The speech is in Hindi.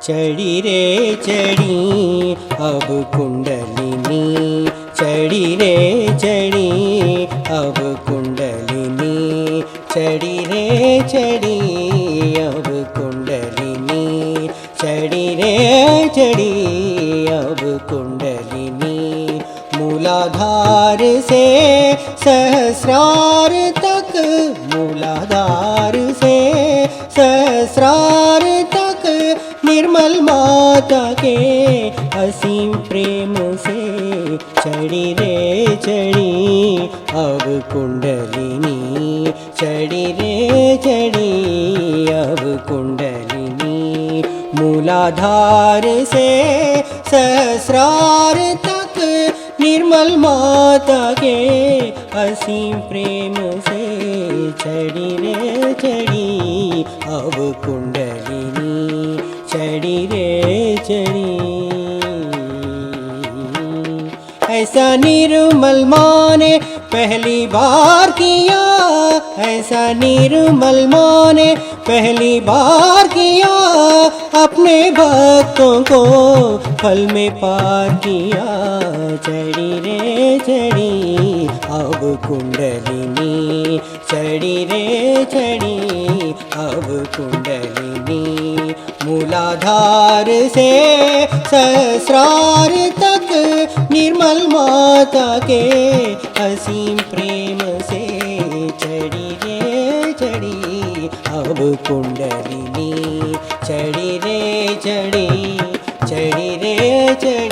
चढ़ी रे चढ़ी अब कुंडलिनी, चढ़ी रे चढ़ी अब कुंडलिनी, चढ़ी रे चढ़ी अब कुंडलिनी, चढ़ी रे चढ़ी अब कुंडलिनी। मूलाधार से सहस्रार तक, मूलाधार से सहस्रार तक निर्मल माता के असीम प्रेम से चढ़ी रे चढ़ी अब कुंडलिनी, चढ़ी रे चढ़ी अब कुंडलिनी। मूलाधार से सहस्रार तक निर्मल माता के असीम प्रेम से चढ़ी रे चढ़ी अब कुंडलिनी, चढ़ी रे चढ़ी। ऐसा निर्मल माँ ने पहली बार किया, ऐसा निर्मल माँ ने पहली बार किया, अपने भक्तों को फल में पार किया। चढ़ी रे चढ़ी अब कुंडलिनी, चढ़ी रे चढ़ी अब कुंडलिनी। मूलाधार से सहस्रार तक निर्मल माता के असीम प्रेम से चढ़ी रे चढ़ी अब कुंडलिनी, चढ़ी रे चढ़ी, चढ़ी रे चढ़ी।